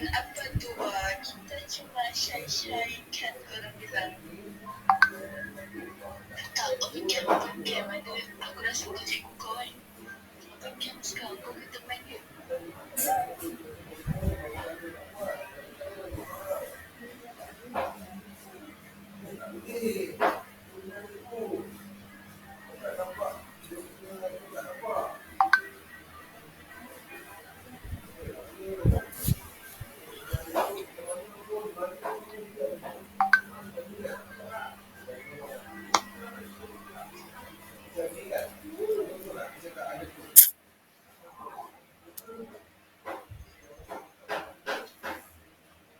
apa tu kita cuma syai-syaikan orang bilang. Tak, open cam, ada. Aku rasa kau cikgu kau kan. Open cam sekarang kau kata main dia.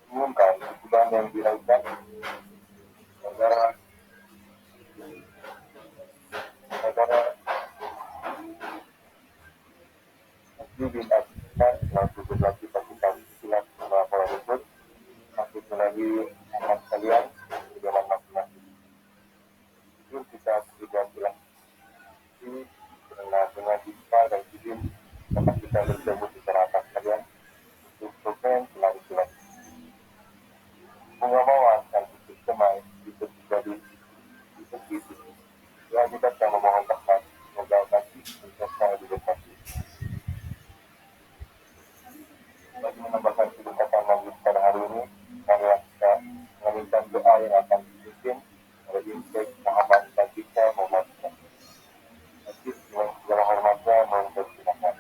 Umumkan kesudahan yang diraihkan negara negara Masjid bin Abdullah yang 17 pasukan silat Kuala Lumpur masih melalui aman sekalian di dalam masing-masing. Itu kita sudah bilang dengan digital dan izin dapat kita bertemu secara atas sekalian untuk program selalu silat. Pengawalan dan sistem itu menjadi itu. Ya, kita akan memohon tepat semoga kasih untuk saya didekati. Bagi menambahkan kedekatan majlis pada hari ini, kami akan menginginkan doa yang akan dipimpin oleh Sheikh Muhammad Fatihah Muhammad. Majlis dengan segala hormatnya mempersilakan.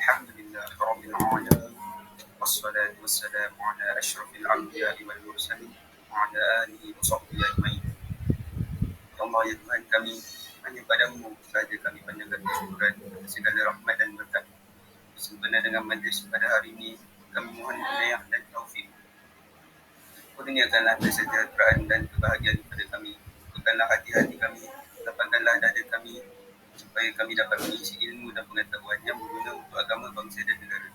Alhamdulillah Rabbil Alamin. Wassalatu wassalamu ala asyrafil anbiya'i wal mursalin wa ala alihi wa sahbihi ajma'in. Ya Allah, ya Tuhan kami, hanya padamu sahaja kami panjatkan syukuran atas segala rahmat dan berkat. Sempena dengan majlis pada hari ini, kami mohon inayah dan taufik. Kurniakanlah kesejahteraan dan kebahagiaan kepada kami. Bukanlah hati-hati kami, lapangkanlah dada kami supaya kami dapat mengisi ilmu dan pengetahuan yang berguna untuk agama, bangsa dan negara.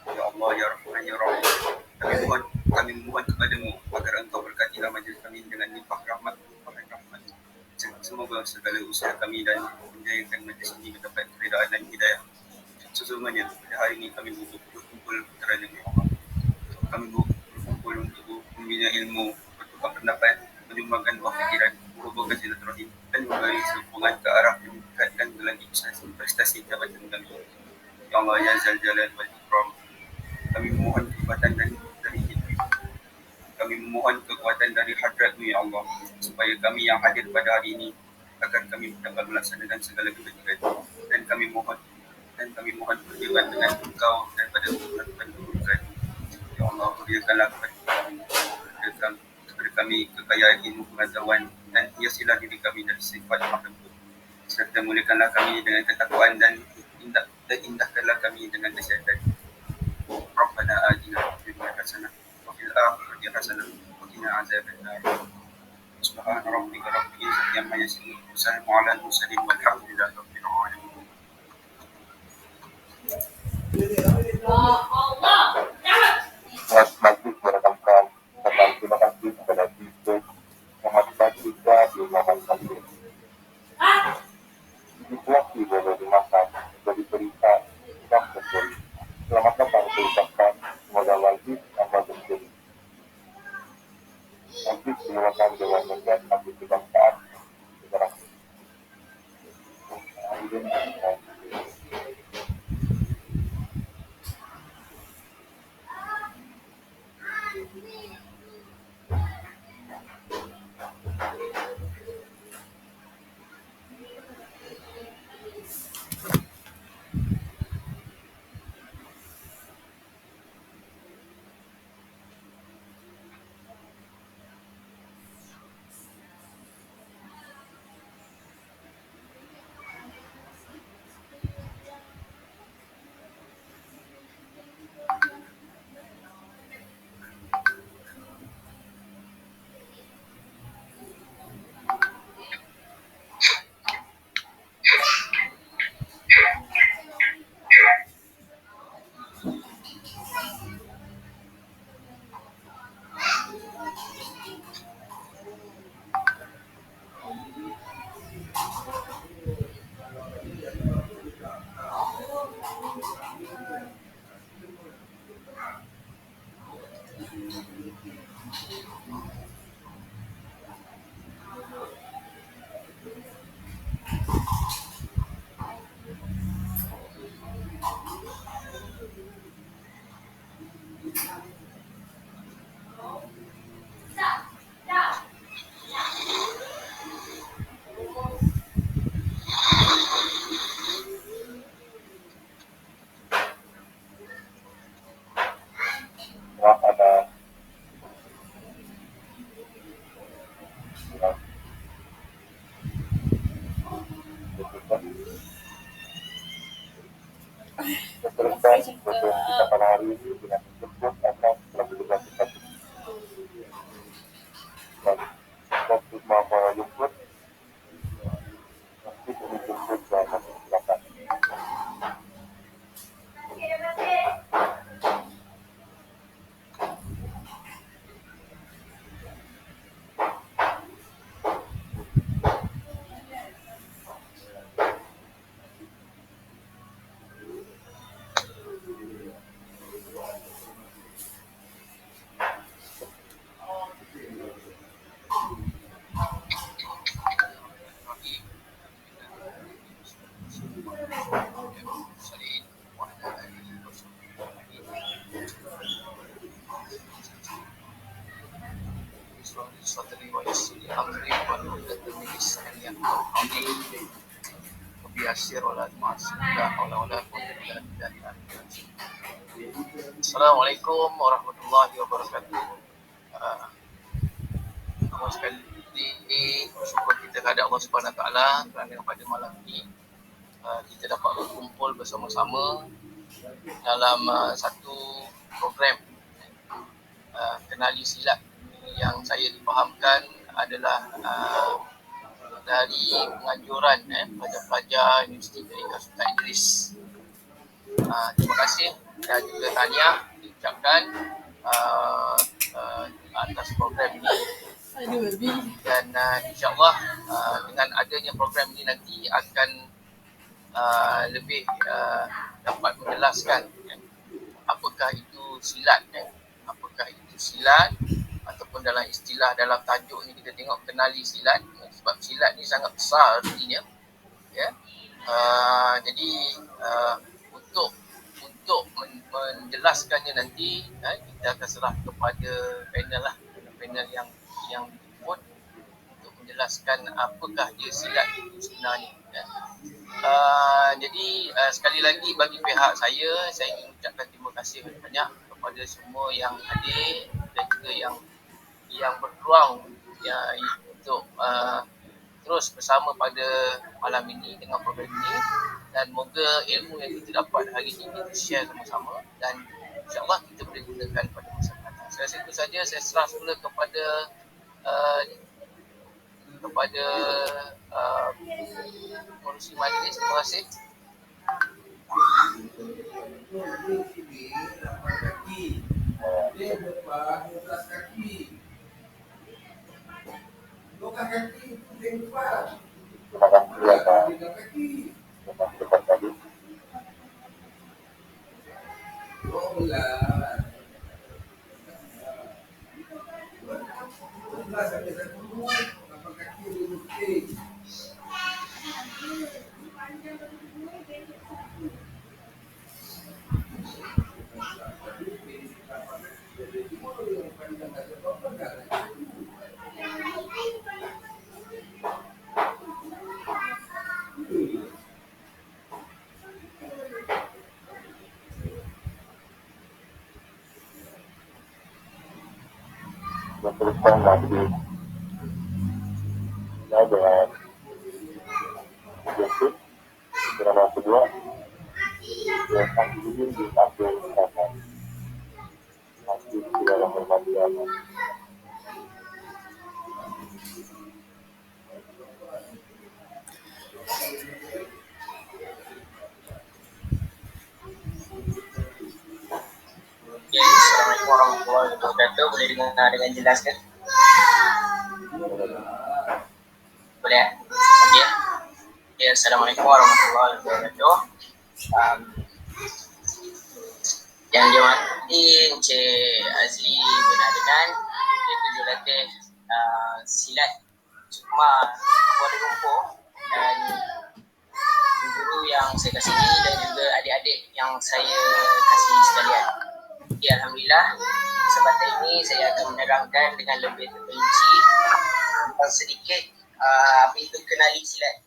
Ya Allah, ya Rahman, ya Rahim, kami mohon kepadamu agar engkau berkatilah majlis kami dengan limpah rahmat. Semoga segala usaha kami dan menjayakan majlis ini mendapat keridaan dan hidayah. Sesungguhnya pada hari ini kami berkumpul kerana Allah. Kami berkumpul untuk membina ilmu, bertukar pendapat, menyumbangkan buah fikiran, berhubungkan silaturahim dan memberi sokongan ke arah meningkatkan gelar prestasi jabatan kami. Ya Allah, ya Zal Jalal wal Ikram, kami memohon kekuatan dari hadrat-Mu ya Allah, supaya kami yang hadir pada hari ini agar kami dapat melaksanakan segala kebajikan, dan kami mohon berdebat dengan Engkau daripada keburukan. Ya Allah, berikanlah kepada kami kekayaan ilmu pengetahuan dan hiasilah diri kami dari sifat makhluk, serta muliakanlah kami dengan ketakwaan dan indahkanlah kami dengan kesihatan. Rabbana atina fid dunya hasanah wa fil akhirati hasanah wa qina azabannar. Subhana rabbika rabbil izzati amma yasifun wa salamun alal mursalin walhamdulillahi rabbil alamin. Majlis merekamkan tentang terima kasih kepada Sheikh Muhammad Fatihah Muhammad Fatihah. Situasi boleh dimakan menjadi berita yang terjadi. Selamat datang diucapkan semoga majlis tambah menjadi. Majlis dimulakan dengan membuat satu kebangsaan negara. program kita pada hari ini dengan menjemput akan melakukan kita dan semua para jemput nanti dijemput dan masih silakan. Assalamualaikum warahmatullahi wabarakatuh. Pertama sekali bersyukur kita kepada Allah Subhanahu Wa Taala kerana pada malam ini kita dapat berkumpul bersama-sama dalam satu program kenali silat yang saya difahamkan adalah dari penganjuran pelajar-pelajar Universiti Merdeka Sultan Idris. Terima kasih dan juga tahniah diucapkan atas program ini. Dan insyaAllah dengan adanya program ini nanti akan lebih dapat menjelaskan apakah itu silat, apakah itu silat ataupun dalam istilah dalam tajuk ni kita tengok kenali silat, sebab silat ni sangat besar artinya ya. Jadi untuk menjelaskannya nanti kita akan serah kepada panel yang dibuat untuk menjelaskan apakah dia silat itu sebenarnya ya. Jadi sekali lagi bagi pihak saya ingin ucapkan terima kasih banyak kepada semua yang hadir dan juga yang berpeluang untuk terus bersama pada malam ini dengan program ini, dan moga ilmu yang kita dapat hari ini kita share sama-sama dan insyaAllah kita boleh gunakan pada masa akan datang. Saya rasa itu saja. Saya serah semula kepada pengurusi majlis. Terima kasih. Terima kasih atas debat tadi. Dan teruskan lagi dengan jemput drama kedua yang kali ini ditampilkan masih di dalam permadian. Ya, Assalamualaikum warahmatullahi wabarakatuh. Boleh dengar dengan jelas kan? Boleh ya? Okay. Ya, Assalamualaikum warahmatullahi wabarakatuh. Yang dihormati Encik Azli Bernardinan, Ketua Latih Silat Sukma Kuala Lumpur, dan guru yang saya kasihi dan juga adik-adik yang saya kasihi sekalian. Ya, Alhamdulillah, kesempatan ini saya akan menerangkan dengan lebih terperinci tentang sedikit apa itu kenali silat.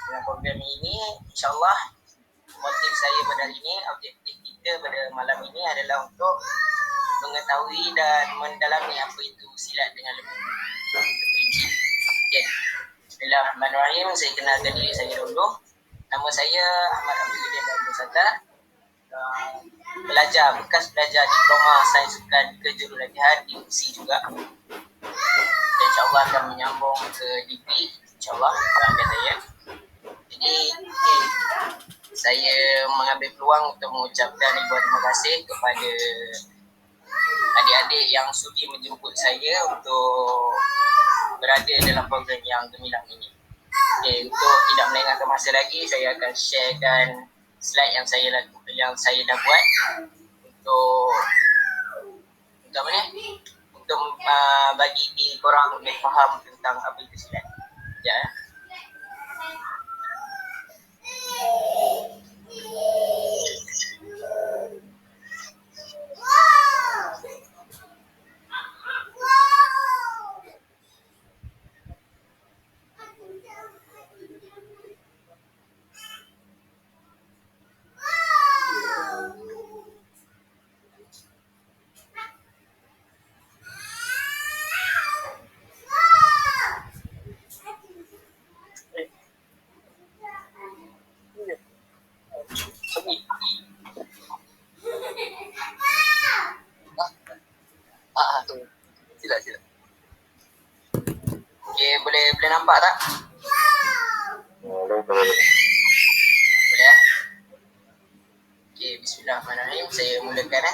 Dengan program ini, insyaAllah motif saya pada hari ini, objektif kita pada malam ini adalah untuk mengetahui dan mendalami apa itu silat dengan lebih terperinci. Okay. Bismillahirrahmanirrahim. Saya kenalkan diri saya dulu. Nama saya Ahmad Abdul Qadir Abdul Sattar. bekas belajar diploma sains sukan kejurulatihan di USI juga. Dan insyaAllah akan menyambung ke degree insyaAllah doakan saya. Jadi saya mengambil peluang untuk mengucapkan ribuan terima kasih kepada adik-adik yang sudi menjemput saya untuk berada dalam program yang gemilang ini. Untuk tidak melengahkan masa lagi, saya akan sharekan slide yang saya dah buat untuk apa ni? Untuk bagi korang lebih faham tentang apa itu silat. Ya. Sila. Okay, boleh nampak tak? Boleh. Boleh eh? Okay, bismillahirrahmanirrahim. Saya mulakan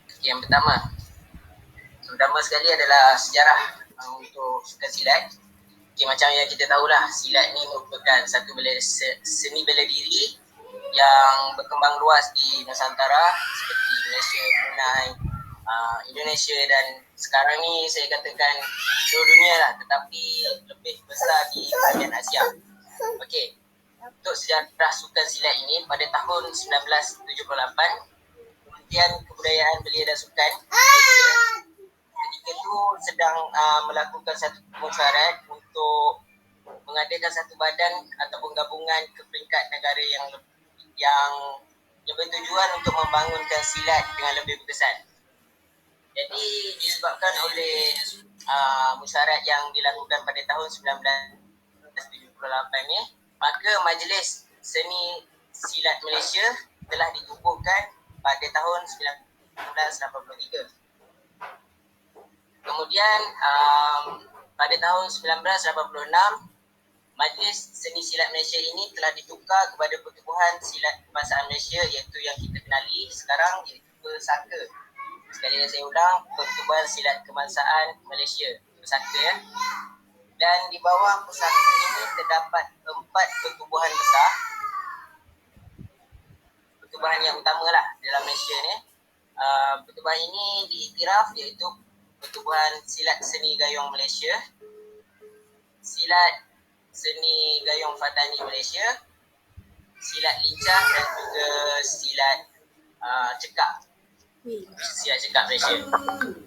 Okay, yang pertama sekali adalah sejarah untuk sukan silat. Okay, macam yang kita tahulah, silat ni merupakan satu seni bela diri yang berkembang luas di Nusantara seperti Malaysia, Brunei, Indonesia dan sekarang ni saya katakan seluruh dunia lah, tetapi lebih besar di bahagian Asia. Okey, untuk sejarah sukan silat ini pada tahun 1978, Kementerian Kebudayaan Belia dan Sukan Malaysia ketika itu sedang melakukan satu musyawarah untuk mengadakan satu badan ataupun gabungan ke peringkat negara yang bertujuan untuk membangunkan silat dengan lebih berkesan. Jadi disebabkan oleh musyawarah yang dilakukan pada tahun 1978 ni, maka Majlis Seni Silat Malaysia telah ditubuhkan pada tahun 1983. Kemudian pada tahun 1986, Majlis Seni Silat Malaysia ini telah ditukar kepada Pertubuhan Silat Kebangsaan Malaysia, iaitu yang kita kenali sekarang iaitu Persaka. Sekali lagi saya ulang, Pertubuhan Silat Kebangsaan Malaysia, Persaka ya. Dan di bawah Persaka ini terdapat 4 pertubuhan besar. Pertubuhan yang utama lah dalam Malaysia ni. Pertubuhan ini diiktiraf iaitu Pertubuhan Silat Seni Gayung Malaysia, Silat Seni Gayung Fatani Malaysia, Silat Lincah dan juga Silat Cekak. Silat Cekak Malaysia.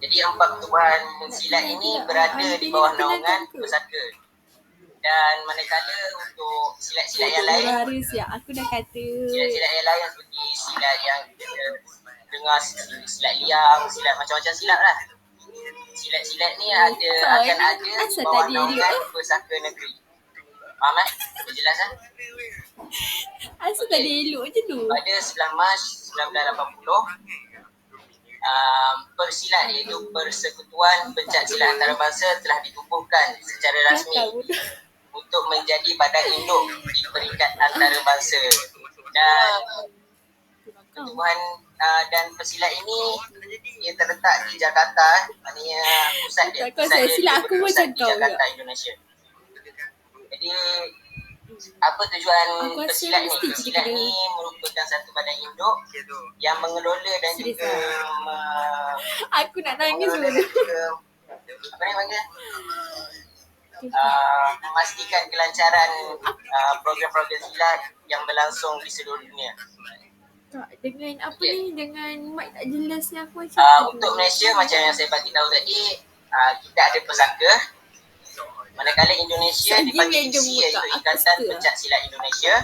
Jadi 4 pertubuhan silat ini berada di bawah naungan Persaka. Dan manakala untuk silat-silat yang lain, silat-silat yang lain seperti silat yang kita dengar, silat liang, silat macam-macam silat lah. Silat-silat ni akan ada di bawah naungan Persaka Negeri. Faham Dah jelas Asal tadi elok je tu. Pada 11 Mac 1980, Persilat iaitu Persekutuan Pencak Silat Antarabangsa telah ditubuhkan secara rasmi untuk menjadi badan induk di peringkat antarabangsa. Dan pertubuhan dan persilat ini ia terletak di Jakarta, maknanya pusat dia di Jakarta, Indonesia. Jadi apa tujuan persilat ni? Persilat ni merupakan satu badan induk yang mengelola dan juga aku nak nangis dulu. Apa ni panggil? Memastikan kelancaran program-program silat yang berlangsung di seluruh dunia. Tak, dengan apa ni, dengan mic tak jelas ni aku macam untuk Malaysia macam yang saya bagi tahu tadi, kita ada Persaka. Manakala Indonesia dipanggil ISI, iaitu Ikatan Pencak Silat Indonesia.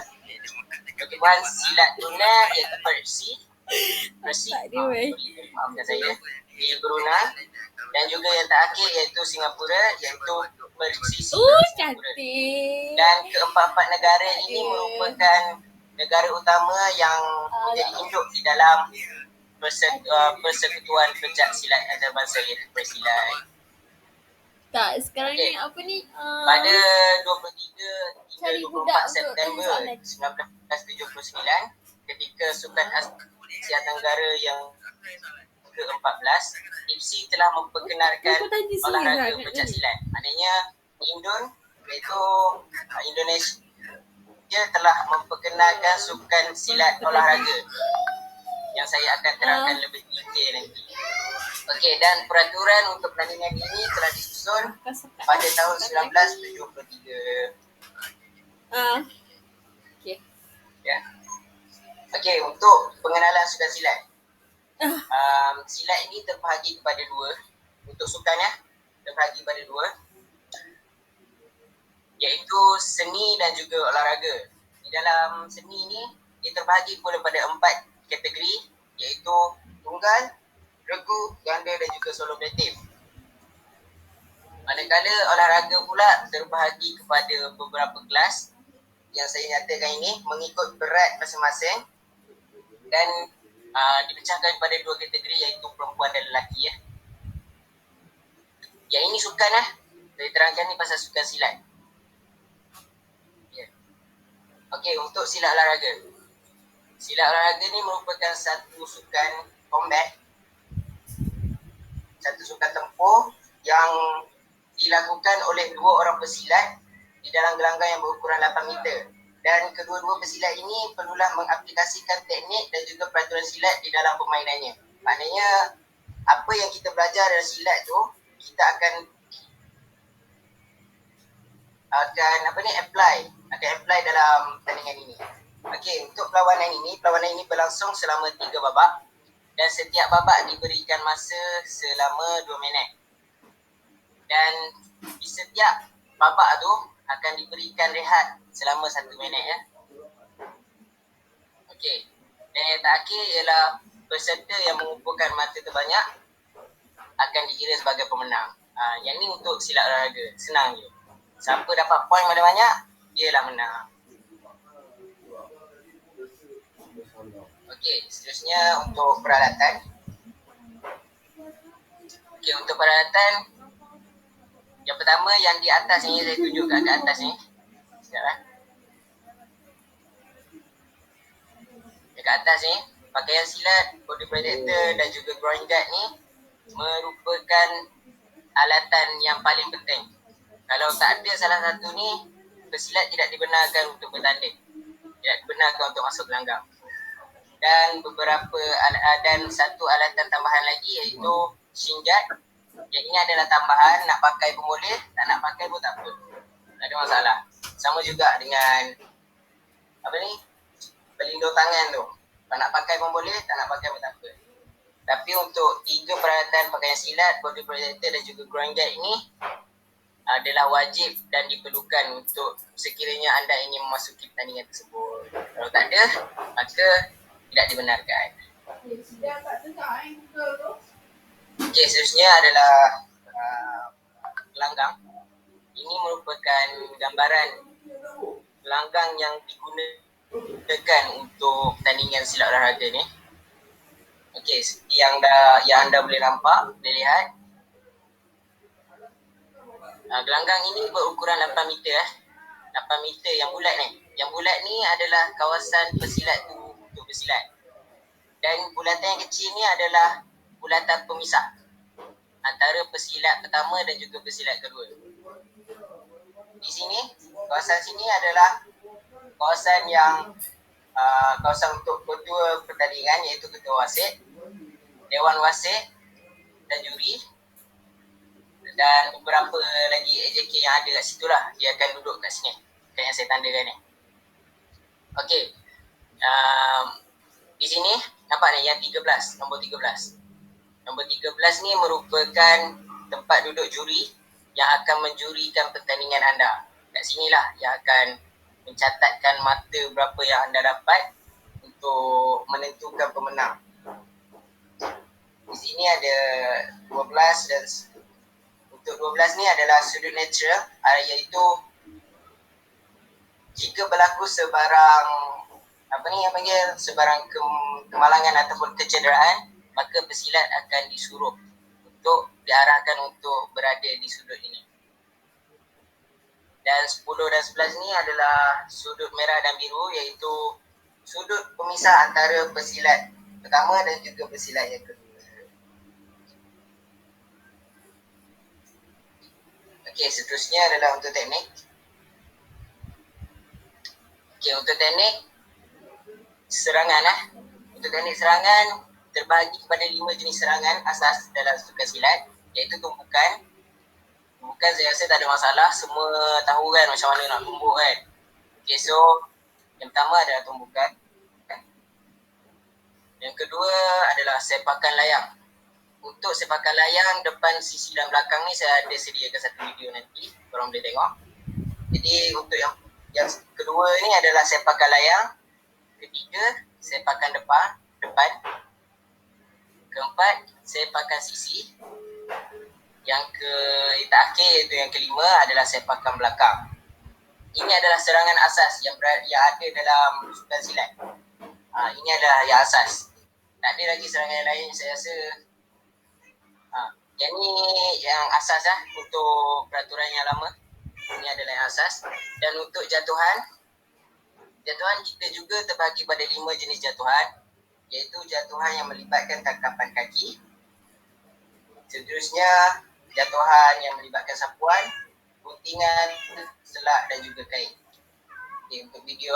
Pertubuhan Silat Brunei iaitu Persi, maafkan saya, di Brunei. Dan juga yang terakhir iaitu Singapura, iaitu Persisi Singapura. cantik. Dan keempat-empat negara ini merupakan negara utama yang menjadi induk di dalam persekutuan pencak silat antarabangsa iaitu Persilat. Tak, sekarang Okey. ni apa ni? Pada 23 Cari hingga budak 24 untuk September tanya 1979 ketika Sukan Asia Tenggara yang ke-14, IPSI telah memperkenalkan Kau tanya sini olahraga lah, pencak ni. silat. Maknanya Indon iaitu Indonesia telah memperkenalkan sukan silat olahraga yang saya akan terangkan lebih detail nanti. Okey, dan peraturan untuk pertandingan ini telah disusun pada tahun 1973. Okay. Ya. Okey, untuk pengenalan sukan silat. Silat ini terbahagi kepada dua. Untuk sukannya terbahagi kepada dua, iaitu seni dan juga olahraga. Di dalam seni ini dia terbahagi pula pada 4 kategori, iaitu tunggal, regu, ganda dan juga solo kreatif. Manakala olahraga pula terbahagi kepada beberapa kelas yang saya nyatakan ini mengikut berat masing-masing dan dipecahkan pada 2 kategori, iaitu perempuan dan lelaki ya. Yang ini sukan lah. Saya terangkan ni pasal sukan silat. Ya. Okey, untuk silat olahraga. Silat olahraga ni merupakan satu sukan combat, satu sukan tempur yang dilakukan oleh 2 orang pesilat di dalam gelanggang yang berukuran 8 meter. Dan kedua-dua pesilat ini perlulah mengaplikasikan teknik dan juga peraturan silat di dalam permainannya. Maknanya apa yang kita belajar dalam silat tu kita akan apply dalam pertandingan ini. Okey, untuk perlawanan ini berlangsung selama 3 babak dan setiap babak diberikan masa selama 2 minit. Dan di setiap babak tu akan diberikan rehat selama 1 minit ya. Okey. Dan yang terakhir ialah peserta yang mengumpulkan mata terbanyak akan dikira sebagai pemenang. Yang ni untuk silat olahraga, senang je. Siapa dapat poin paling banyak, dialah menang. Okey, seterusnya untuk peralatan. Okey, untuk peralatan yang pertama yang di atas ni, saya tunjukkan kat atas ni. Sekejap lah. Dekat atas ni, pakaian silat, body protector dan juga groin guard ni merupakan alatan yang paling penting. Kalau tak ada salah satu ni, pesilat tidak dibenarkan untuk bertanding. Tidak dibenarkan untuk masuk gelanggang. Dan satu alatan tambahan lagi iaitu shin guard. Yang ini adalah tambahan, nak pakai pun boleh, tak nak pakai pun tak apa. Tak ada masalah. Sama juga dengan pelindung tangan tu. Kalau nak pakai pun boleh, tak nak pakai pun tak apa. Tapi untuk 3 peralatan pakaian silat, body protector dan juga groin guard ini adalah wajib dan diperlukan untuk sekiranya anda ingin memasuki pertandingan tersebut. Kalau tak ada, maka tidak dibenarkan. Okey, seterusnya adalah gelanggang. Ini merupakan gambaran gelanggang yang digunakan untuk pertandingan silat olahraga ni. Okey, yang anda boleh nampak, boleh lihat. Gelanggang ini berukuran 8 meter 8 meter yang bulat ni. Yang bulat ni adalah kawasan pesilat tu untuk bersilat. Dan bulatan yang kecil ni adalah bulatan pemisah antara pesilat pertama dan juga pesilat kedua. Di sini, kawasan sini adalah kawasan yang kawasan untuk ketua pertandingan, iaitu ketua wasit, dewan wasit dan juri. Dan beberapa lagi AJK yang ada kat situ lah. Dia akan duduk kat sini, kat yang saya tandakan ni. Okey. Di sini nampak ni yang 13, nombor 13. Nombor 13 ni merupakan tempat duduk juri yang akan menjurikan pertandingan anda. Kat sinilah yang akan mencatatkan mata berapa yang anda dapat untuk menentukan pemenang. Di sini ada 12 dan untuk 12 ni adalah sudut netral, iaitu jika berlaku sebarang yang panggil sebarang kemalangan ataupun kecederaan, maka pesilat akan disuruh untuk diarahkan untuk berada di sudut ini. Dan 10 dan 11 ni adalah sudut merah dan biru, iaitu sudut pemisah antara pesilat pertama dan juga pesilat yang kedua. Okey, seterusnya adalah untuk teknik. Okey, untuk teknik serangan Untuk teknik serangan terbahagi kepada 5 jenis serangan asas dalam sukan silat, iaitu tumpukan. Tumpukan saya rasa tak ada masalah, semua tahu kan macam mana nak tumbuk kan. Okey, so yang pertama adalah tumpukan. Yang kedua adalah sepakan layang. Untuk sepakan layang depan, sisi dan belakang ni saya ada sediakan satu video nanti, korang boleh tengok. Jadi untuk yang kedua ni adalah sepakan layang. Ketiga, sepakan depan. Keempat, sepakan sisi. Yang terakhir iaitu yang kelima adalah sepakan belakang. Ini adalah serangan asas yang ada dalam sukan silat. Ini adalah yang asas. Tak ada lagi serangan yang lain saya rasa. Yang ni yang asas untuk peraturan yang lama. Ini adalah yang asas. Dan untuk jatuhan kita juga terbahagi pada 5 jenis jatuhan, iaitu jatuhan yang melibatkan tangkapan kaki. Seterusnya jatuhan yang melibatkan sapuan, guntingan, selak dan juga kain. Okay, untuk video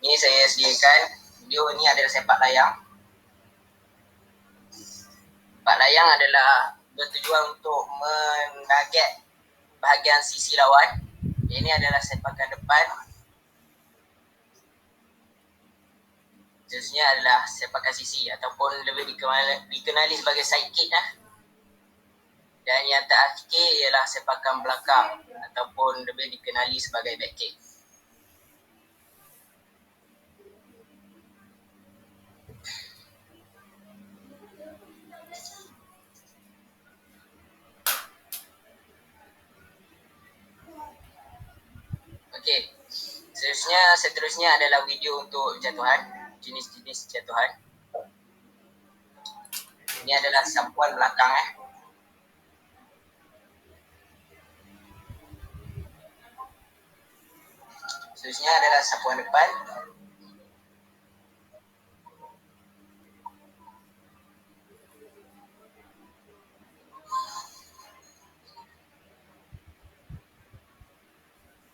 Ini saya sediakan video ni adalah sepak layang. Sepak layang adalah bertujuan untuk menarget bahagian sisi lawan. Ini adalah sepakan depan. Seterusnya adalah sepakan sisi ataupun lebih dikenali sebagai side kick Dan yang terakhir ialah sepakan belakang ataupun lebih dikenali sebagai back kick. Okey. Seterusnya adalah video untuk jatuhan, jenis-jenis jatuhan. Ini adalah sapuan belakang Seterusnya adalah sapuan depan.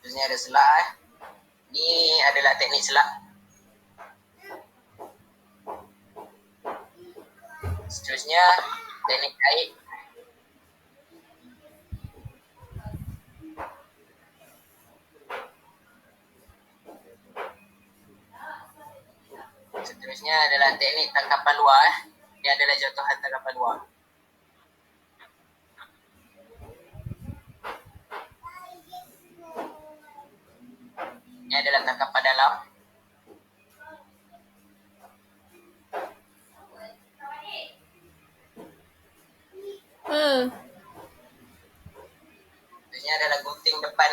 Seterusnya ada selak Ini adalah teknik selak. Seterusnya teknik kait. Seterusnya adalah teknik tangkapan luar. Ini adalah jatuhan tangkapan luar. Ini adalah tangkapan dalam. Seterusnya adalah gunting depan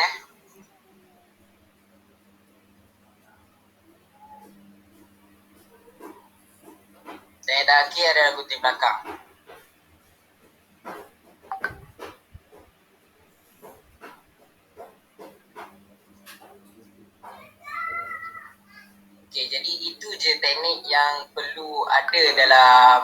Dan yang terakhir adalah gunting belakang. Okey, jadi itu je teknik yang perlu ada dalam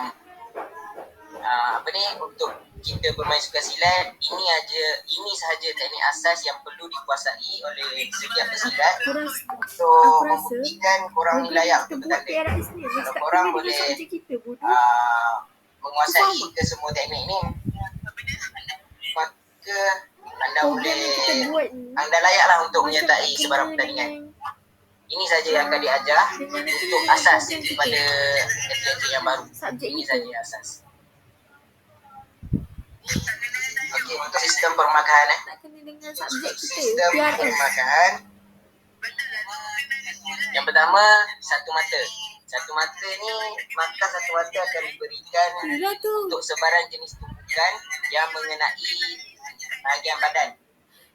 untuk kita bermain sukan silat. Ini sahaja teknik asas yang perlu dikuasai oleh setiap pesilat untuk membuktikan korang ni layak untuk bertanding. Kalau korang boleh menguasai kesemua teknik ni, maka anda layaklah untuk menyertai sebarang pertandingan. Ini saja yang akan diajar untuk asas kepada atlet yang baru. Ini saja asas. Okey, untuk sistem permakahan Sistem permakahan. Yang pertama, satu Satu mata ni, maka satu mata akan diberikan Yelah tu. untuk sebarang jenis tumpukan yang mengenai bahagian badan.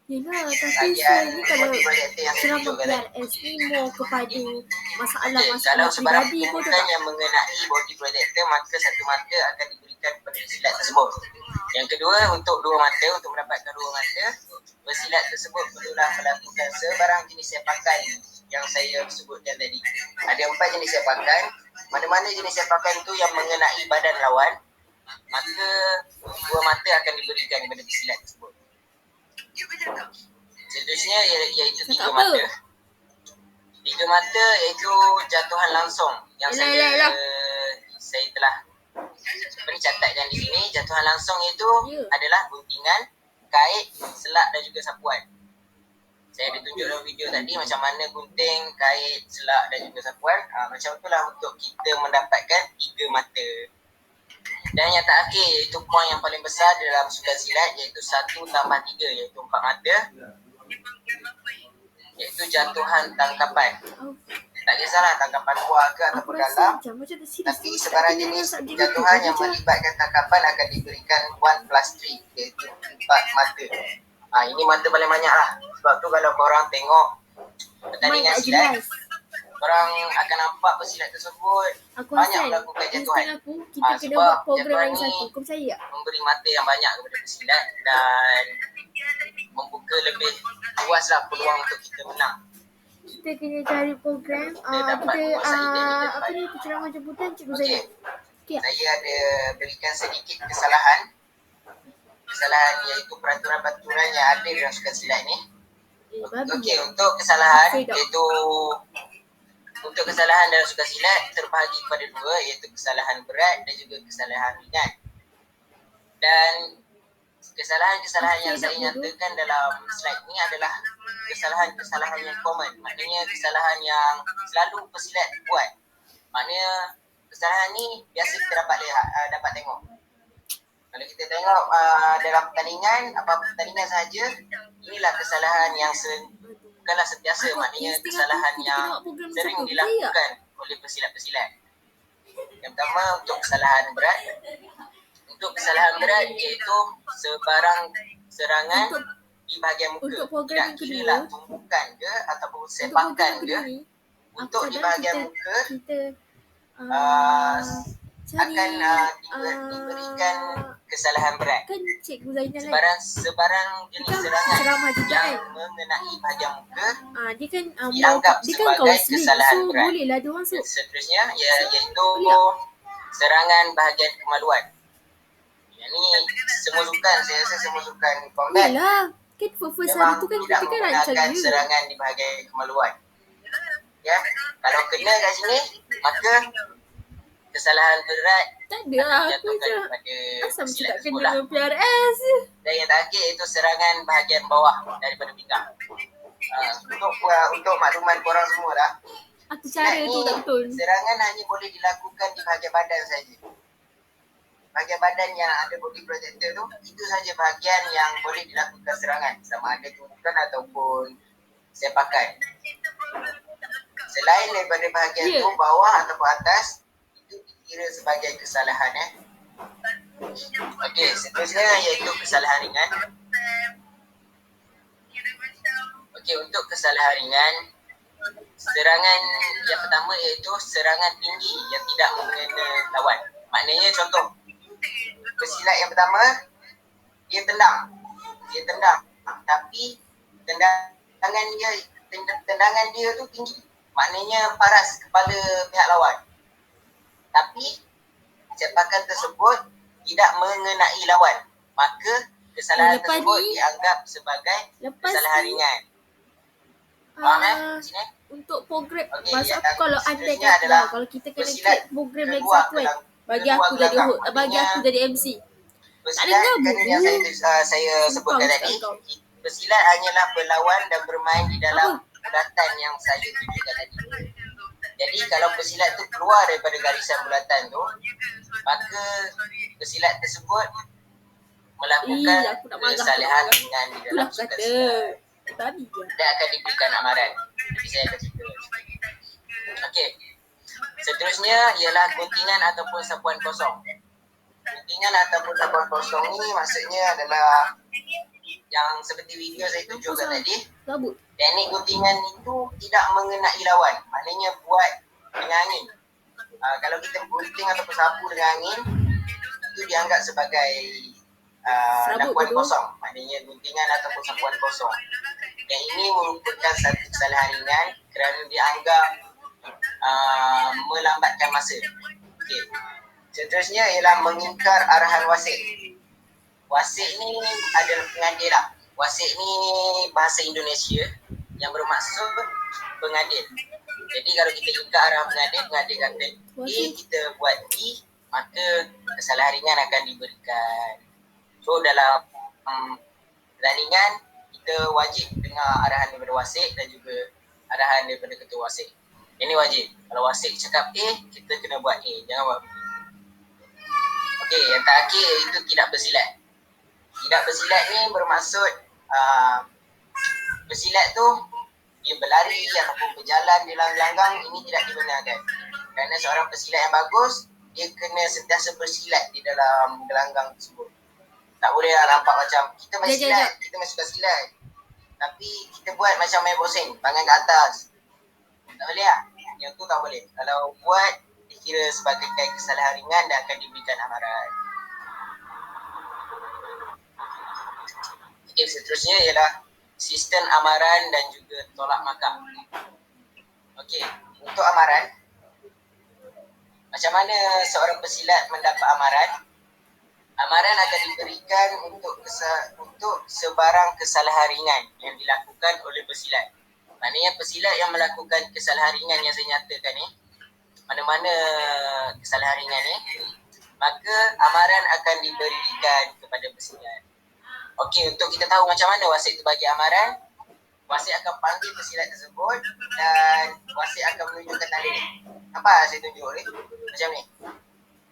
Yelah, tapi Bahagian saya ni kalau body projector yang saya ceramah tunjukkan tadi. PRS ni more kepada Okey, masalah-masalah kalau sebarang peribadi kau tumpukan tak? yang mengenai body projector, maka satu mata akan diberikan kepada pesilat tersebut. Yang kedua, untuk dua mata, untuk mendapatkan dua mata, pesilat tersebut perlulah melakukan sebarang jenis sepakan yang saya sebutkan tadi. Ada 4 jenis sepakan. Mana-mana jenis sepakan itu yang mengenai badan lawan, maka dua mata akan diberikan kepada pesilat tersebut. Seterusnya iaitu Cakap 3 apa? mata. 3 mata iaitu jatuhan langsung yang Yalah. saya telah catatkan di sini. Jatuhan langsung itu Ya. adalah guntingan, kait, selak dan juga sapuan. Saya ada tunjuk dalam video tadi macam mana gunting, kait, selak dan juga sapuan. Macam itulah untuk kita mendapatkan 3 mata. Dan yang terakhir iaitu poin yang paling besar dalam sukan silat, iaitu 1 tambah 3 iaitu 4 mata, iaitu jatuhan tangkapan. Oh, Tak kisahlah tangkapan luar ke aku ataupun rasa dalam, macam tak silap. tapi sebarang jenis jatuhan yang melibatkan tangkapan akan diberikan 1+3 iaitu 4 mata. Ini mata paling banyak lah. Sebab tu kalau korang tengok Main pertandingan tak silat, jelas. korang akan nampak pesilat tersebut Aku banyak rasa melakukan jatuhan. insting aku kita kena sebab buat program jatuhan lagi ni satu. Kau percaya tak? memberi mata yang banyak kepada pesilat dan membuka lebih luas lah peluang untuk kita menang. Kita kena cari program. dapat Kita menguasai teknik apa terbaik. ni penceramah jemputan Cikgu Okey, Zainab. Okey. saya ada berikan sedikit kesalahan iaitu peraturan-peraturan yang ada dalam sukan silat ni. Babi. Okey, untuk kesalahan Fade out. iaitu untuk kesalahan dalam sukan silat terbahagi kepada 2 iaitu kesalahan berat dan juga kesalahan ringan. Dan kesalahan-kesalahan yang saya nyatakan dalam slide ni adalah kesalahan-kesalahan yang common. Maknanya kesalahan yang selalu pesilat buat. Maknanya kesalahan ni biasa kita dapat tengok. Kalau kita tengok dalam pertandingan, apa pertandingan sahaja, inilah kesalahan yang bukanlah sentiasa, maknanya Insting kesalahan aku, kita yang kena buat program sering satu. dilakukan oleh pesilat-pesilat. Yang pertama untuk kesalahan berat. Untuk kesalahan berat iaitu sebarang serangan Untuk di bahagian muka. untuk program Tidak yang kedua, kiralah tumpukan ke ataupun untuk sepakan program ke. kedua ni, Untuk di bahagian muka kita cari akan diberikan kesalahan berat. kan Cikgu Zainal Sebarang jenis kan serangan ceramah juga yang kan. mengenai bahagian muka Dia kan dianggap dia kan sebagai counselling, kesalahan so berat. boleh lah dia orang suruh. Seterusnya iaitu Boleh serangan bahagian kemaluan. Yang ni semua sukan, saya rasa semua sukan combat Yalah, kan first hari memang tu kan tidak kita kan rancang menggunakan dia. serangan di bahagian kemaluan. Ya, kalau kena kat sini, maka kesalahan berat Tak ada lah, aku dijatuhkan je kepada asal macam pesilat tak tersebut kena lah. PRS. Dan yang terakhir iaitu serangan bahagian bawah daripada pinggang. Untuk makluman korang semua lah, Aku cara silat tu ni tak betul. serangan hanya boleh dilakukan di bahagian badan saja. Bahagian badan yang ada body projector tu, itu saja bahagian yang boleh dilakukan serangan, sama ada tumpukan ataupun sepakan. Selain daripada bahagian tu, bawah ataupun atas, itu dikira sebagai kesalahan. Okey, seterusnya iaitu kesalahan ringan. Okey, untuk kesalahan ringan, serangan yang pertama iaitu serangan tinggi yang tidak mengena lawan. Maknanya contoh, pesilat yang pertama, dia tendang, tapi tendangan dia tu tinggi. Maknanya paras kepala pihak lawan. Tapi sepakan tersebut tidak mengenai lawan. Maka kesalahan Lepas tersebut ni, dianggap sebagai kesalahan ringan. Faham sini? Untuk program Okey, masa yang aku kalau andai seterusnya kata adalah kalau kita kena pesilat create program lagi kedua satu kan, bagi kedua aku jadi gelanggang. host, bagi aku Artinya, jadi MC. Pesilat gabung. kan yang saya sebutkan Sumpah, tadi, Ustaz kau. pesilat hanyalah berlawan dan bermain di dalam bulatan yang saya tunjukkan tadi. Jadi kalau pesilat tu keluar daripada garisan bulatan tu, maka pesilat tersebut melakukan aku nak marah. kesalahan ringan di Itulah dalam sukan kata. silat. Tadi je. Dan akan diberikan amaran. Tapi saya akan cerita. Okey. Seterusnya ialah guntingan ataupun sapuan kosong. Guntingan ataupun sapuan kosong ni maksudnya adalah yang seperti video saya tunjukkan tadi. Gabut. Teknik guntingan itu tidak mengenai lawan. Maknanya buat dengan angin. Kalau kita gunting ataupun sapu dengan angin, itu dianggap sebagai lakuan betul. kosong. Maknanya guntingan ataupun sapuan kosong. Yang ini merupakan satu kesalahan ringan kerana dianggap melambatkan masa. Okey. Seterusnya ialah mengingkar arahan wasit. Wasit ni adalah pengadil lah. Wasit ni bahasa Indonesia yang bermaksud pengadil. Jadi kalau kita ingkar arahan pengadil kata A, kita buat B, maka kesalahan ringan akan diberikan. So dalam pertandingan, kita wajib dengar arahan daripada wasit dan juga arahan daripada ketua wasit. Ini wajib. Kalau wasit cakap A, kita kena buat A. Jangan buat B. Okey, yang terakhir itu tidak bersilat. Tidak bersilat ni bermaksud bersilat tu dia berlari ataupun berjalan di dalam gelanggang, ini tidak dibenarkan. Kerana seorang pesilat yang bagus, dia kena sentiasa bersilat di dalam gelanggang tersebut. Tak boleh lah nampak macam kita main silat, kita main suka silat, tapi kita buat macam main boxing, tangan ke atas. Tak boleh lah. Yang tu tak boleh. Kalau buat, dikira sebagai kesalahan ringan dan akan diberikan amaran. Okey, seterusnya ialah sistem amaran dan juga tolak markah. Okey, untuk amaran, macam mana seorang pesilat mendapat amaran? Amaran akan diberikan untuk sebarang kesalahan ringan yang dilakukan oleh pesilat. Maknanya pesilat yang melakukan kesalahan ringan yang saya nyatakan ni, mana-mana kesalahan ringan ni, maka amaran akan diberikan kepada pesilat. Okey, untuk kita tahu macam mana wasit itu bagi amaran, wasit akan panggil pesilat tersebut dan wasit akan menunjukkan tanda ni. Apa saya tunjuk ni? Macam ni.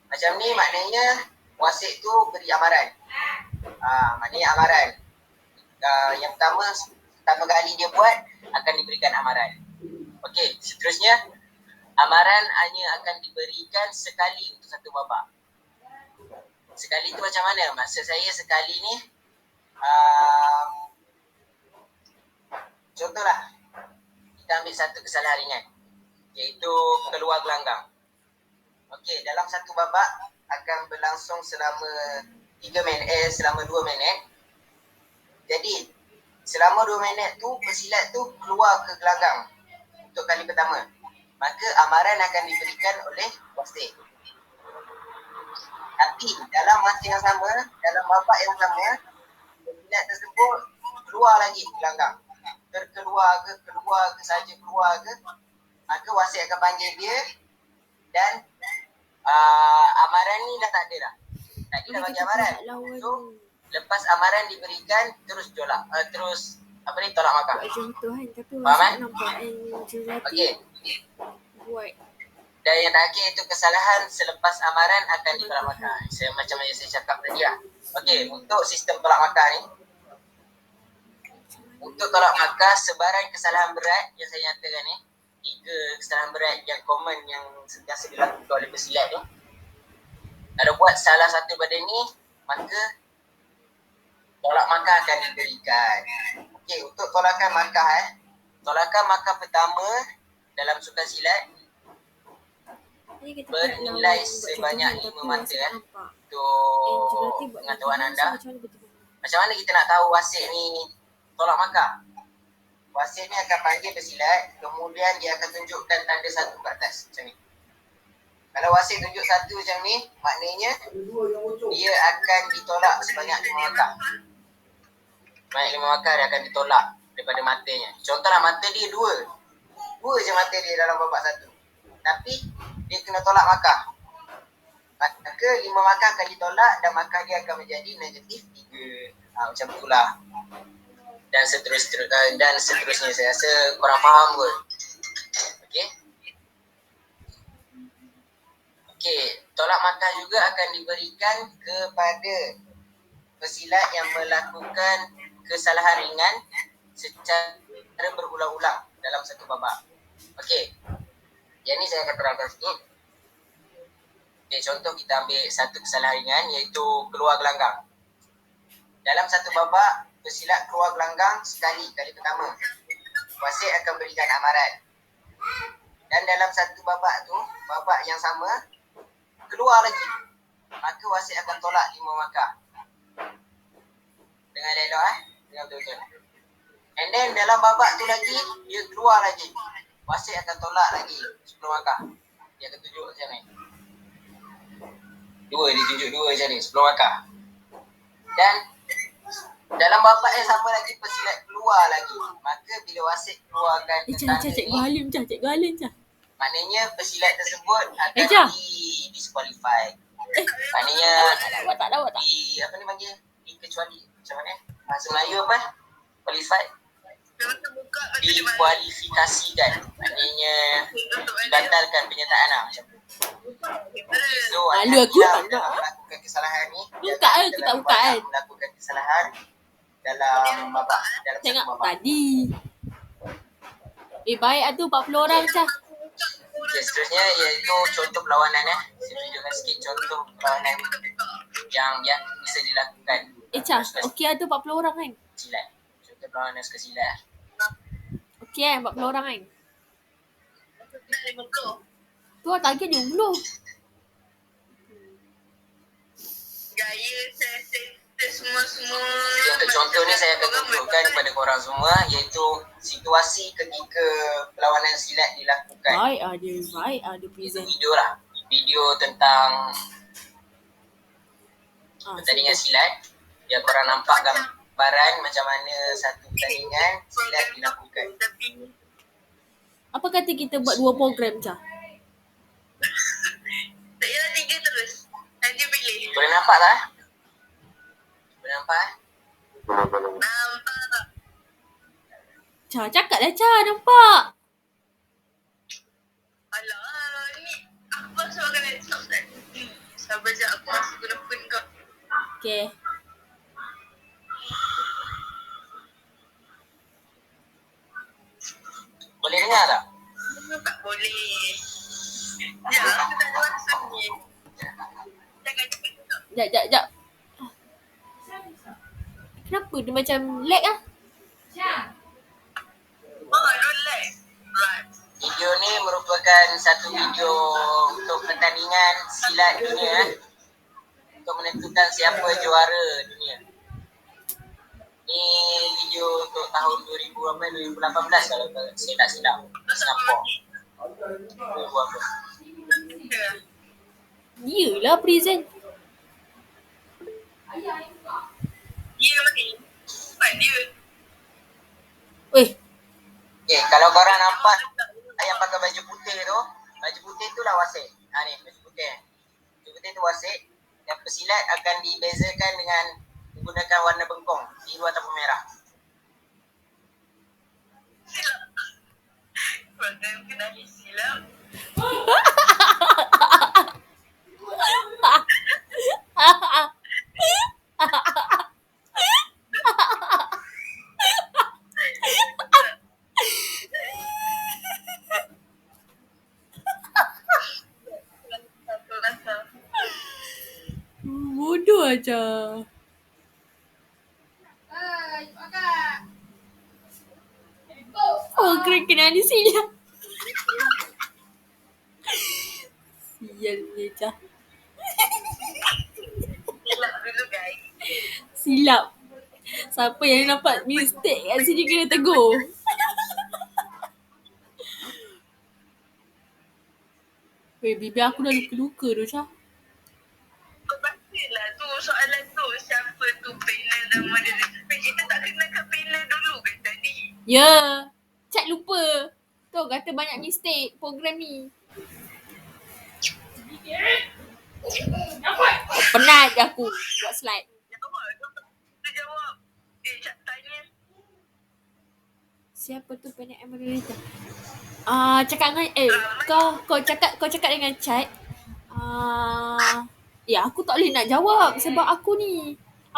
Macam ni maknanya wasit tu beri amaran. Maknanya amaran. Yang pertama kali dia buat akan diberikan amaran. Okey, seterusnya amaran hanya akan diberikan sekali untuk satu babak. Sekali tu macam mana? Maksud saya sekali ni contohlah kita ambil satu kesalahan ringan, iaitu keluar gelanggang. Okey, dalam satu babak akan berlangsung selama 2 minit. Jadi selama 2 minit tu pesilat tu keluar ke gelanggang untuk kali pertama, maka amaran akan diberikan oleh wasit. Tapi dalam masa yang sama, dalam babak yang sama, pesilat tersebut keluar lagi gelanggang. Keluar ke, maka wasit akan panggil dia dan amaran ni dah tak ada dah. Tadi dah bagi amaran. So, lepas amaran diberikan, terus tolak markah. Buat contohan tapi Faham, wasit nampak yang Okey. buat. Dan yang terakhir itu kesalahan selepas amaran akan ditolak markah. Macam yang saya cakap tadi lah. Okey, untuk sistem tolak markah ni, untuk tolak markah sebarang kesalahan berat yang saya nyatakan ni, 3 kesalahan berat yang common yang sentiasa dilakukan oleh pesilat ni, kalau buat salah satu pada ni, maka tolak markah akan diberikan. Okey, untuk tolakan markah tolakan markah pertama dalam sukan silat bernilai sebanyak 5 mata untuk pengetahuan anda. Macam mana kita nak tahu wasit ni tolak markah? Wasit ni akan panggil pesilat, kemudian dia akan tunjukkan tanda 1 ke atas macam ni. Kalau wasit tunjuk 1 macam ni, maknanya dia akan ditolak sebanyak 5 markah. Sebanyak 5 markah dia akan ditolak daripada matanya. Contohlah mata dia 2 je mata dia dalam babak 1, tapi dia kena tolak markah. Maka 5 markah akan ditolak dan markah dia akan menjadi negatif 3. Macam itulah. Dan seterusnya. Saya rasa korang faham kot. Okey, tolak markah juga akan diberikan kepada pesilat yang melakukan kesalahan ringan secara berulang-ulang dalam satu babak. Okey. Yang ni saya akan terangkan sikit. Okay, contoh kita ambil satu kesalahan ringan iaitu keluar gelanggang. Dalam satu babak, pesilat keluar gelanggang sekali, kali pertama. Wasit akan berikan amaran. Dan dalam satu babak tu, babak yang sama, keluar lagi. Maka wasit akan tolak 5 markah. Dengan elok dengan betul-betul. And then dalam babak tu lagi, dia keluar lagi. Wasit akan tolak lagi 10 markah. Dia akan tunjuk macam ni. Dia tunjuk dua macam ni, 10 markah. Dan dalam babak yang sama lagi, pesilat keluar lagi. Maka bila wasit keluarkan tentang Cikgu Halim. maknanya pesilat tersebut akan disqualified. Maknanya Tak dapat. apa ni panggil? Dikecuali. Macam mana? Bahasa Melayu apa? Qualified? Dikualifikasikan. Maknanya dibatalkan penyertaan lah. Macam tu. So, Malu aku tak nak. melakukan kesalahan ni. Buka aku tak buka kan. Melakukan kesalahan dalam babak. Dalam Tengok satu babak. tadi. Baik tu 40 orang Cah. Okay, seterusnya iaitu contoh perlawanan Saya tunjukkan sikit contoh perlawanan yang bisa dilakukan. Cah, okey tu 40 orang kan? Silat. Contoh perlawanan suka silat. Okey 40 orang kan? Tu lah target dia 50. Gaya saya semua. Untuk contoh ni saya akan tunjukkan kepada korang semua iaitu situasi ketika perlawanan silat dilakukan. Baik dia present. Video lah. Video tentang pertandingan silat. Biar korang nampak gambaran macam mana satu pertandingan silat dilakukan. Apa kata kita buat 2 program Cah? Tak payah 3 terus. Nanti pilih. Boleh nampak tak? Boleh nampak? Nampak. Cah, cakap lah Cah, nampak. Alah, ni aku rasa makan laptop tak? Sabar je, aku masih guna phone kau. Okey. Boleh dengar tak? Tak boleh. Ya, aku tak ada rasa ni. Jangan cepat. Jap. Kenapa dia macam lag ah? Oh, don't like. Right. Video ni merupakan satu video untuk pertandingan silat dunia untuk menentukan siapa juara dunia. Ni video untuk tahun 2018 kalau saya tak silap. Singapura. 2018. Yelah present. Ya, mati. Bukan dia. Weh, Okay, kalau korang nampak yang pakai baju putih tu lah wasit. Ni baju putih. Baju putih tu wasit. Dan pesilat akan dibezakan dengan menggunakan warna bengkong, biru ataupun merah. Silap. Program kena silap. bodoh aja. Oh, kena silap. Sial ni Cah. Silap dulu guys. Silap. Siapa yang nampak mistake kat sini kena tegur. Weh, bibir aku dah luka-luka tu Cah. Kau pastilah tu soalan tu. Siapa tu panel dan mana dia. Kita tak kenakan panel dulu kan tadi. Ya. Cak lupa. Tu kata banyak mistake program ni. Penat je aku buat slide. Dia jawab. Cak tanya. Siapa tu panel moderator? Cakap dengan kau cakap dengan chat. Ya aku tak boleh nak jawab sebab aku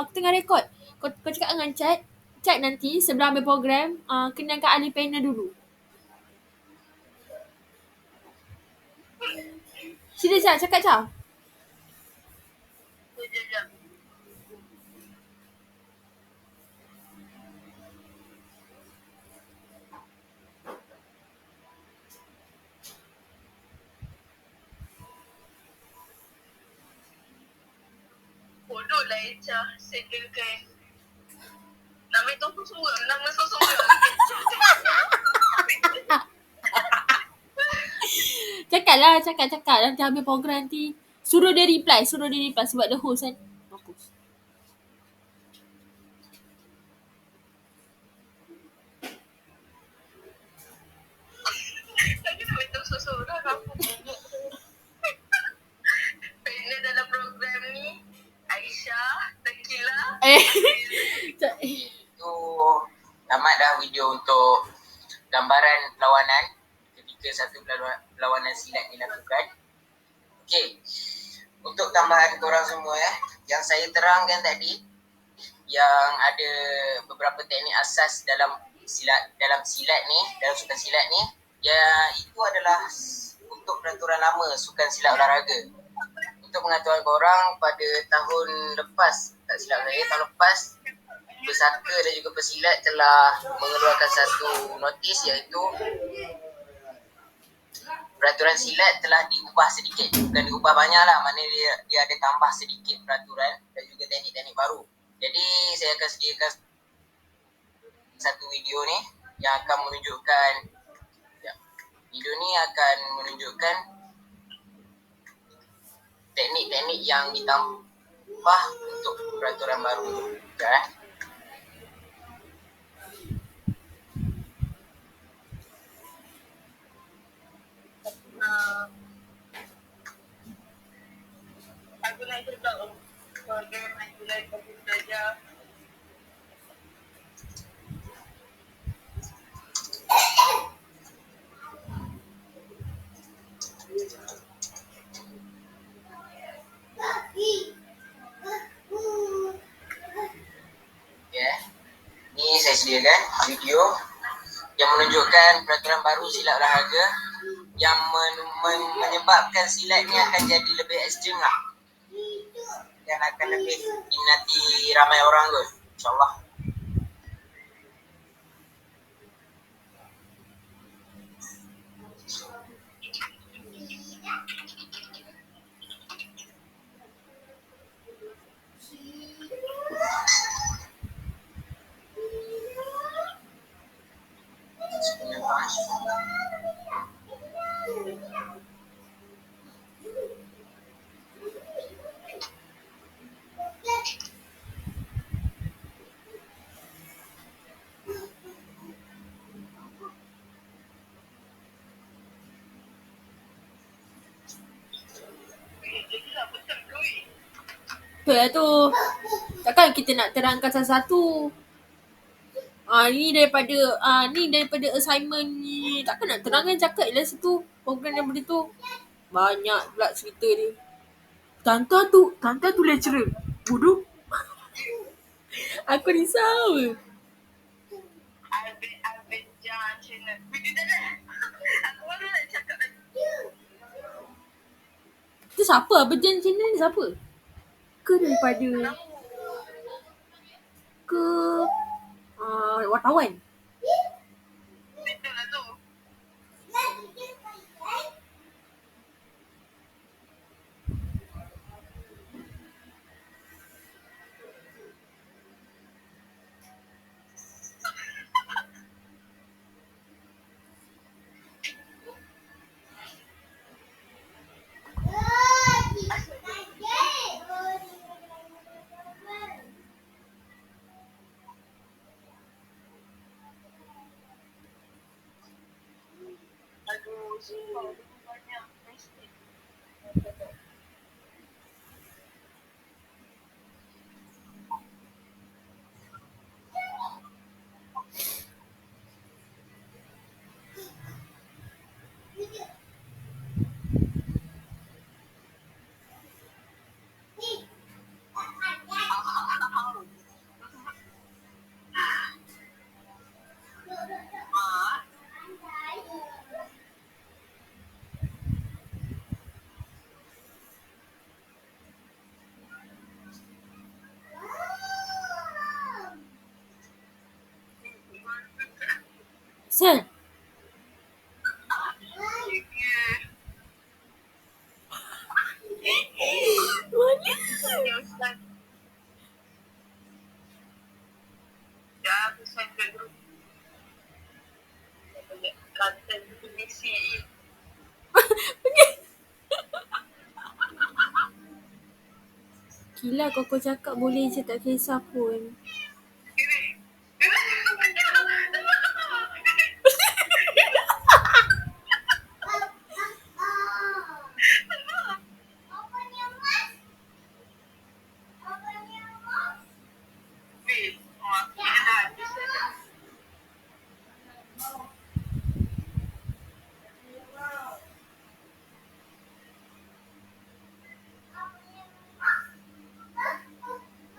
tengah rekod. Kau cakap dengan chat nanti sebelum ambil program, kenalkan ahli panel dulu. Sini Cak, cakap Cak. Sekejap. Bodoh lah Echa. Segelkan. Nama itu aku semua. Nama sosok orang. Cakap. Nanti habis program nanti. Suruh dia reply sebab the host kan. Bagus. Lagi nama itu sosok orang. Aku bubuk. Partner dalam program ni. Aisyah. Tequila. Itu tamat dah video untuk gambaran perlawanan ketika satu perlawanan silat dilakukan. Okey. Untuk tambahan korang semua yang saya terangkan tadi, yang ada beberapa teknik asas dalam silat ni, dalam sukan silat ni, ya itu adalah untuk peraturan lama sukan silat olahraga. Untuk pengetahuan korang, pada tahun lepas, tak silap saya, tahun lepas Pesaka dan juga pesilat telah mengeluarkan satu notis, iaitu peraturan silat telah diubah sedikit. Bukan diubah banyak lah, maknanya dia ada tambah sedikit peraturan dan juga teknik-teknik baru. Jadi saya akan sediakan satu video ni yang akan menunjukkan, video ni akan menunjukkan teknik-teknik yang ditambah untuk peraturan baru. Aku nak cakap program Majulah Kopi Belajar. Ni saya sediakan video yang menunjukkan peraturan baru silat olahraga yang menyebabkan silat ni akan jadi lebih ekstrim lah, dan akan lebih diminati ramai orang kot, insyaAllah. Betul lah tu. Takkan kita nak terangkan satu-satu. Ni daripada assignment ni. Takkan nak terangkan cakap je situ. Program yang benda tu. Banyak pula cerita dia. Tanta tu lecturer. Bodoh. Aku risau. Albert Jan channel. Video dah lah. Aku baru nak cakap lagi. Tu siapa? Berjan channel ni siapa? Ke daripada ke wartawan? Betul lah tu. Aduh, sumpah banyak mistake. Sel. Mana? Ya, Ustaz. Ya, Ustaz ke grup. Kata BBC. Gila kau cakap boleh je tak kisah pun.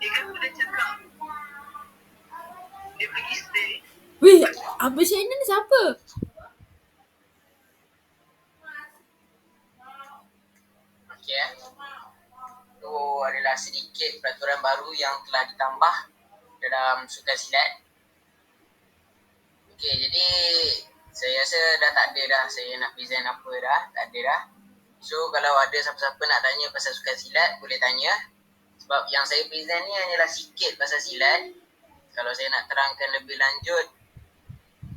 Dia kan pernah cakap dia pergi stay. Weh, Abang Shannon ni siapa? Okey Itu adalah sedikit peraturan baru yang telah ditambah dalam sukan silat. Okey, jadi saya rasa dah tak ada dah saya nak present apa dah, tak ada dah. So kalau ada siapa-siapa nak tanya pasal sukan silat boleh tanya. Sebab yang saya present ni hanyalah sikit pasal silat. Kalau saya nak terangkan lebih lanjut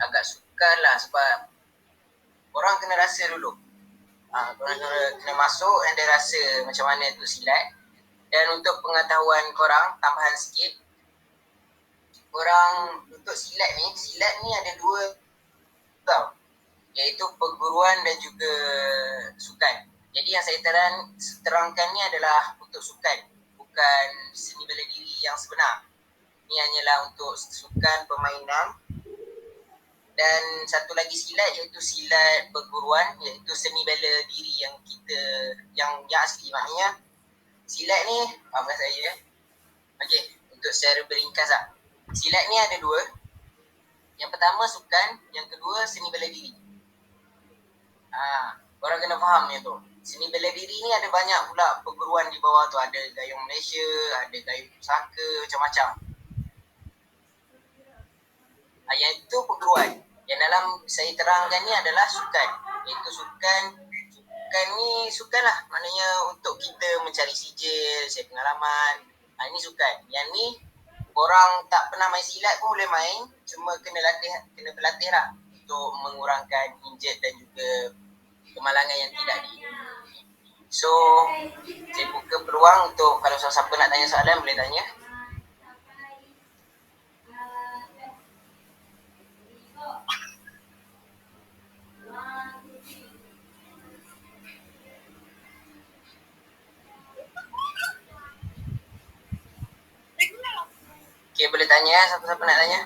agak sukar lah sebab korang kena rasa dulu. Korang kena masuk dan dia rasa macam mana tu silat. Dan untuk pengetahuan korang, tambahan sikit. Korang untuk silat ni ada dua tau. Iaitu perguruan dan juga sukan. Jadi yang saya terangkan ni adalah untuk sukan. Bukan seni bela diri yang sebenar. Ini hanyalah untuk sukan permainan. Dan satu lagi silat iaitu silat perguruan, iaitu seni bela diri yang asli. Maknanya silat ni, maafkan saya. Okey, untuk secara beringkas lah. Silat ni ada dua. Yang pertama sukan, yang kedua seni bela diri. Korang kena faham ni tu. Seni bela diri ni ada banyak pula perguruan di bawah tu. Ada Gayung Malaysia, ada Gayung Pusaka, macam-macam. Yang itu perguruan. Yang dalam saya terangkan ni adalah sukan. Iaitu sukan ni sukan lah. Maknanya untuk kita mencari sijil, share pengalaman. Ini sukan. Yang ni korang tak pernah main silat pun boleh main. Cuma kena berlatih lah. Untuk mengurangkan injet dan juga kemalangan yang tidak So, saya buka peluang untuk kalau siapa nak tanya soalan boleh tanya. Okay, boleh tanya siapa-siapa nak tanya.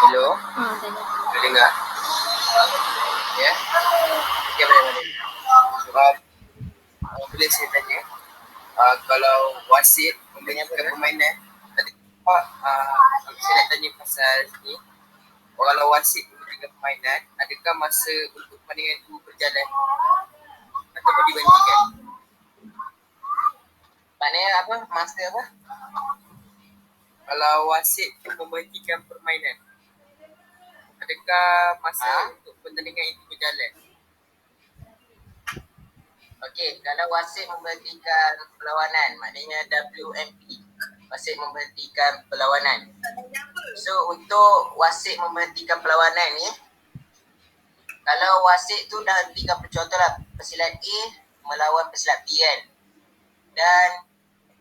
Hello, Tanya. boleh dengar? Ya? Okay, boleh. Boleh saya tanya, kalau wasit memberikan permainan, saya nak tanya pasal ni. Kalau wasit memberikan permainan, adakah masa untuk permainan itu berjalan ataupun dibentikan? Maknanya apa? Masa apa? Kalau wasit memberhentikan permainan, adakah masa untuk pertandingan itu berjalan? Okey, kalau wasit memberhentikan perlawanan, maknanya WMP. Wasit memberhentikan perlawanan. So, untuk wasit memberhentikan perlawanan ni, kalau wasit tu dah hentikan, contohlah pesilat A melawan pesilat B kan. Dan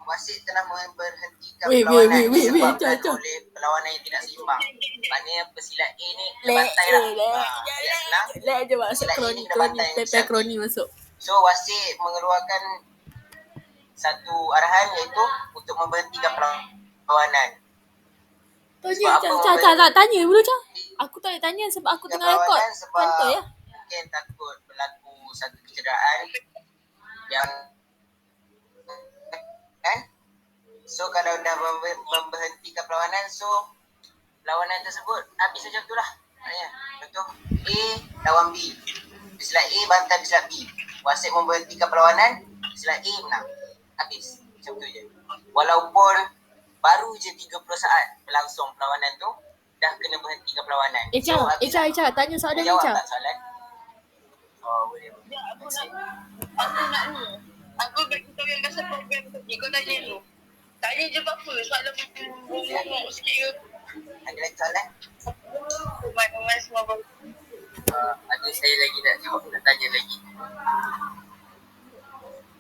wasit telah memberhentikan perlawanan disebabkan oleh perlawanan yang tidak seimbang. Maknanya pesilat A ni kena bantai lah. Lek je masuk kroni masuk. So wasit mengeluarkan satu arahan iaitu untuk memberhentikan perlawanan. Tanya dulu Cah. Aku tak boleh tanya sebab aku tengah rekod. Kantoi ya. Mungkin takut berlaku satu kecederaan yang kan. So kalau dah memberhentikan perlawanan, so perlawanan tersebut habis macam tu lah. Maknanya contoh A lawan B, pesilat A bantai pesilat B, wasit memberhentikan perlawanan, pesilat A menang, habis macam tu je. Walaupun baru je 30 saat berlangsung perlawanan tu, dah mengerti kepelawanan. Echa, tanya soalan jawab Echa. tak soalan? Oh, boleh. Ya, aku nak ni. Aku bagi tahu yang pasal program tu. Kau tanya dulu. Tanya je apa? Soalan bongong sikit ke? Ada lagi soalan? Rumah semua baru. Ada saya lagi nak jawab, nak tanya lagi.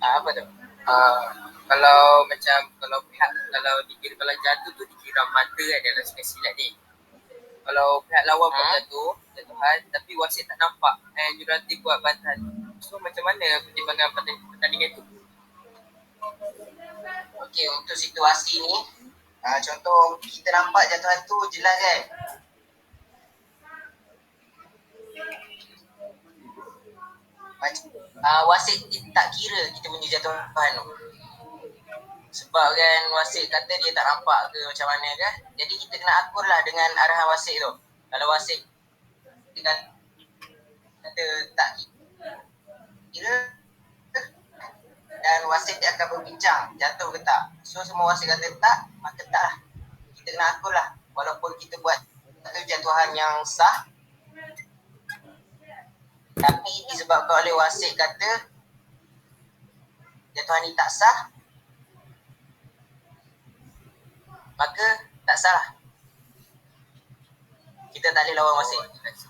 Apa tu? Kalau macam kalau jatuh tu dikira mata adalah silap ni. Kalau pihak lawan buat jatuhan tapi wasit tak nampak dan jurulatih buat bantahan. So macam mana pertimbangan pertandingan tu? Okey, untuk situasi ni contoh kita nampak jatuhan tu jelas kan? Wasit tak kira kita punya jatuhan tu. Sebab kan wasit kata dia tak nampak ke macam mana kan. Jadi kita kena akur lah dengan arahan wasit tu. Kalau wasit kata tak kira dan wasit dia akan berbincang jatuh ke tak. So semua wasit kata tak, maka tak lah. Kita kena akur lah. Walaupun kita buat jatuhan yang sah, tapi disebabkan oleh wasit kata jatuhan ni tak sah, maka tak salah. Kita tak boleh lawan wasit.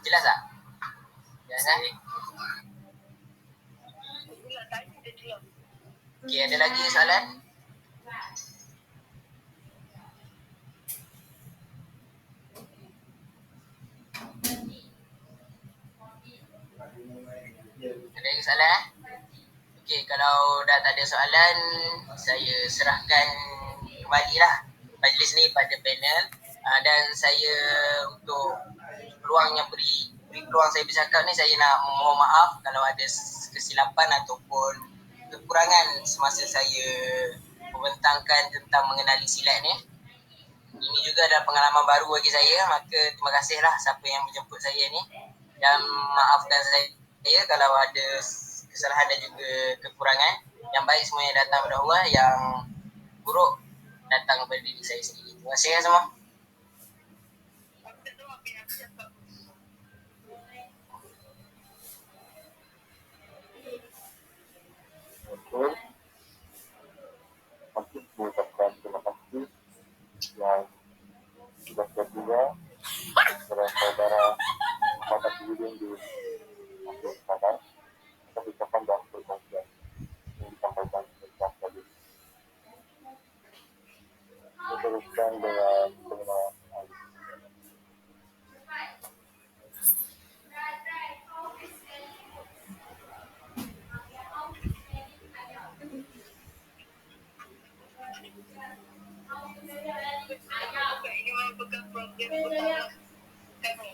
Jelas tak? Jelas tak? Okey, ada lagi soalan? Ada lagi soalan? Okey, kalau dah tak ada soalan, saya serahkan kembali lah majlis ni pada panel. Dan saya untuk peluang yang beri peluang saya bercakap ni, saya nak mohon maaf kalau ada kesilapan ataupun kekurangan semasa saya membentangkan tentang mengenali silat ni. Ini juga adalah pengalaman baru bagi saya, maka terima kasihlah siapa yang menjemput saya ni, dan maafkan saya kalau ada kesalahan dan juga kekurangan. Yang baik semua yang datang daripada Allah, yang buruk datang daripada diri saya sendiri. Terima kasih ya semua. Betul. Masih mengucapkan terima kasih yang sudah sedia saudara pada video di masuk sana. Kita ucapkan dan perkongsian yang disampaikan sejak tadi. Teruskan dengan pengenalan. Ini merupakan program utama kami.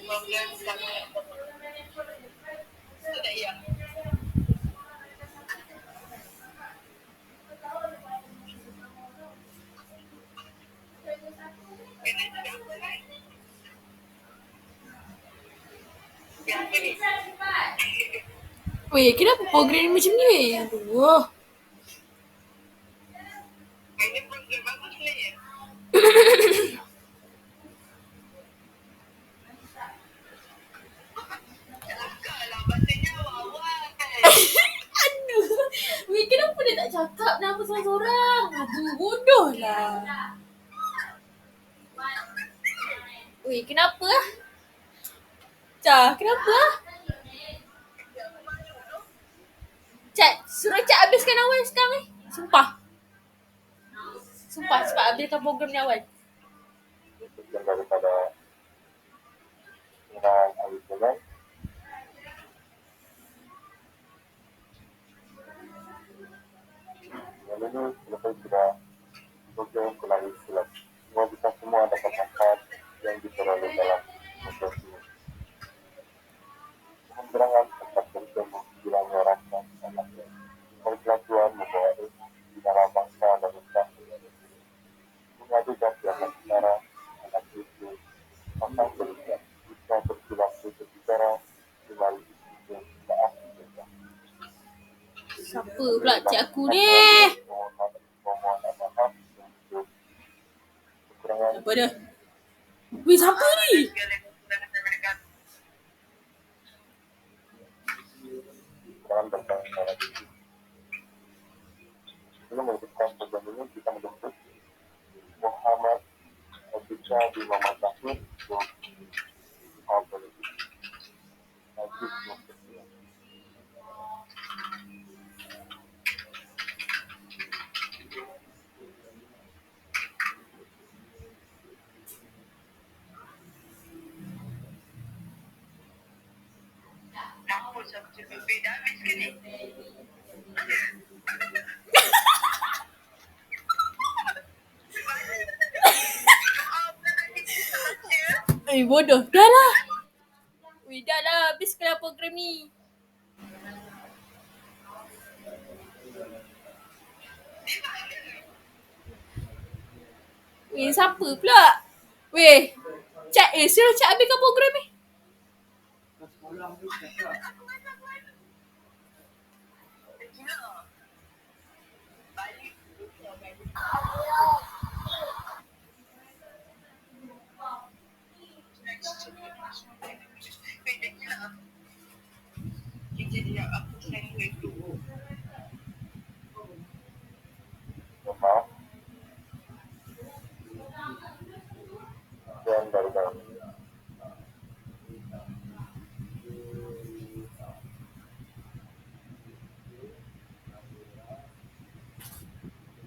Program kami. Sudah ya. Weh, kenapa program ni macam ni weh? Aduh. Ini program bagus ni ya. Cakaplah bahasanya awal. Aduh. Weh, kenapa dia tak cakap nama seorang-seorang? Aduh, bodoh lah. Weh, kenapa? Cak, kenapa? Cak, suruh Cak habiskan awal sekarang ni. Sumpah, cepat habiskan program ni awal. Sekian daripada pengenalan ahli jalan. Yang ini selesai sudah program kenali silat. Semua kita semua dapat manfaat yang diperoleh dalam program ini. Kementerangan tetap bertemu bilangnya rasa anaknya. Persatuan membawa di dalam bangsa dan usaha. Mengadukan pihak negara, anak cucu, pasang berusia, bisa bersilaku berbicara melalui sistem maaf juga. Siapa pula cik aku ni? Apa dah? Weh, siapa ni? Ui. Dalam perkara ini, sebelum melanjutkan program ini, kita menjemput Muhammad Abdullah bin Muhammad Nasir untuk politik. Najib Nusantara. Apa siapa cakap beda habis ke ni? Bodoh. Dah lah. Weh, dah lah. Habiskanlah program ni. Weh, siapa pula? Weh, Cak, suruh Cak habiskan program ni. Beda gila. Kita dia aku selain itu. Mohon maaf. Dan dari dalam